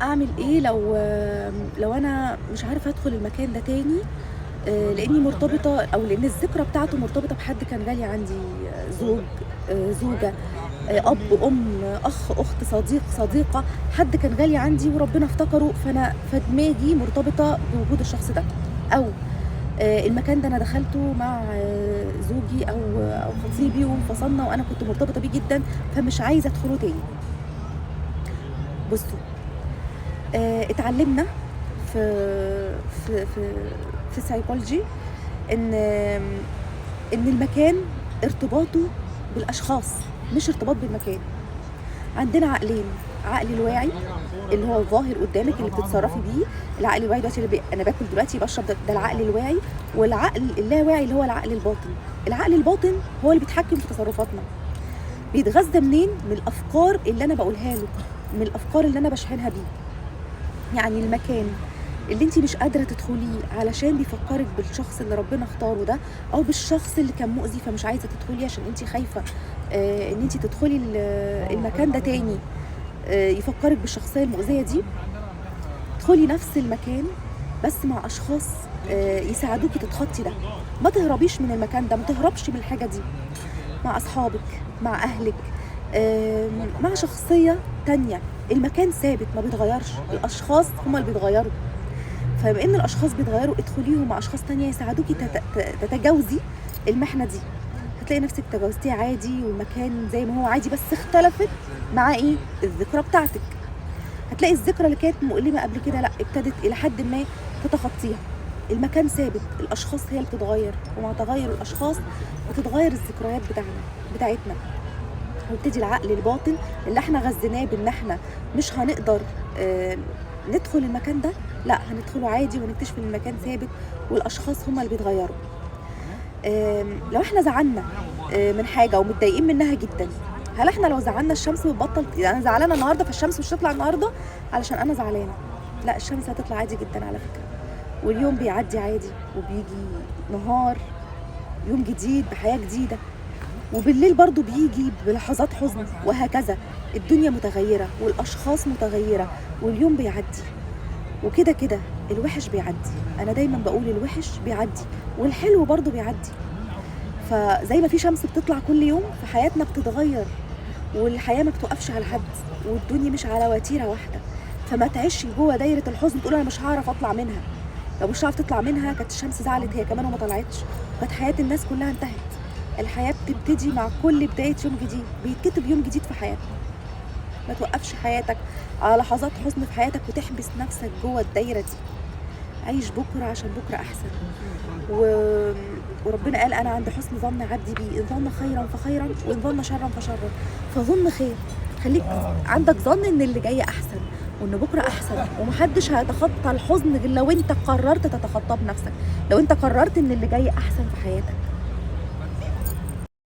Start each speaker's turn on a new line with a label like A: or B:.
A: اعمل ايه لو انا مش عارفه ادخل المكان ده تاني، لاني مرتبطه او لان الذكرى بتاعته مرتبطه بحد كان غالي عندي، زوج، زوجه، اب، ام، اخ، اخت، صديق، صديقه، حد كان غالي عندي وربنا افتكره، فانا فدماغي مرتبطه بوجود الشخص ده، او المكان ده انا دخلته مع زوجي او خطيبي وانفصلنا وانا كنت مرتبطه بيه جدا، فمش عايزه ادخله تاني. بصوا، اتعلمنا في في السايكولوجي ان المكان ارتباطه بالاشخاص، مش ارتباط بالمكان. عندنا عقلين: عقل الواعي اللي هو الظاهر قدامك اللي بتتصرفي بيه، العقل الواعي دلوقتي اللي انا باكل دلوقتي بشرب، ده العقل الواعي. والعقل اللاواعي اللي هو العقل الباطن. العقل الباطن هو اللي بيتحكم في تصرفاتنا. بيتغذى منين؟ من الافكار اللي انا بقولها له، من الافكار اللي انا بشحنها بيه. يعني المكان اللي انت مش قادره تدخليه علشان بيفكرك بالشخص اللي ربنا اختاره ده، او بالشخص اللي كان مؤذي فمش عايزه تدخليه عشان انت خايفه ان انت تدخلي المكان ده تاني، يفكرك بالشخصيه المؤذيه دي. ادخلي نفس المكان بس مع اشخاص يساعدوكي تتخطي ده. ما تهربيش من المكان ده، ما تهربش من الحاجه دي. مع اصحابك، مع اهلك، مع شخصيه تانية. المكان ثابت ما بيتغيرش، الاشخاص هما اللي بيتغيروا. فبما ان الاشخاص بيتغيروا، ادخليهم مع اشخاص تانية يساعدوكي تتجاوزي المحنه دي. هتلاقي نفسك تجاوزتيه عادي، والمكان زي ما هو عادي، بس اختلفت مع ايه؟ الذكرى بتاعتك. هتلاقي الذكرى اللي كانت مؤلمه قبل كده لا، ابتدت الى حد ما تتخطيها. المكان ثابت، الاشخاص هي اللي بتتغير، ومع تغير الاشخاص بتتغير الذكريات بتاعتنا. ويبتدي العقل الباطن اللي احنا غذيناه بان احنا مش هنقدر ندخل المكان ده، لا هندخله عادي، ونكتشف ان المكان ثابت والاشخاص هما اللي بيتغيروا. لو احنا زعلنا من حاجه ومتضايقين منها جدا، هل احنا لو زعلنا الشمس بتبطل؟ يعني انا زعلانه النهارده فالشمس مش هتطلع النهارده علشان انا زعلانه، لا الشمس هتطلع عادي جدا على فكره. واليوم بيعدي عادي، وبيجي نهار، يوم جديد بحياه جديده، وبالليل برضو بيجي بلحظات حزن، وهكذا. الدنيا متغيرة والأشخاص متغيرة واليوم بيعدي، وكده كده الوحش بيعدي. أنا دايما بقول الوحش بيعدي والحلو برضو بيعدي. فزي ما في شمس بتطلع كل يوم، في حياتنا بتتغير، والحياة ما بتوقفش على حد، والدنيا مش على وتيرة واحدة. فما تعيش جوه دايرة الحزن تقول أنا مش هعرف أطلع منها. لو مش هعرف تطلع منها كانت الشمس زعلت هي كمان وما طلعتش، وكانت حياة الناس كلها انتهت. الحياة بتبتدي مع كل بداية يوم جديد، بيتكتب يوم جديد في حياتنا. ما توقفش حياتك على لحظات حزن في حياتك وتحبس نفسك جوه الدايرة دي. عيش بكرة عشان بكرة أحسن. وربنا قال أنا عند حسن ظن عبدي بي، إن ظن خيرا فخيرا وإن ظن شرا فشرا. فظن خير، خليك عندك ظن إن اللي جاي أحسن، وإن بكرة أحسن، ومحدش هيتخطى الحزن غير لو أنت قررت تتخطاه بنفسك. لو أنت قررت إن اللي جاي أحسن في حياتك.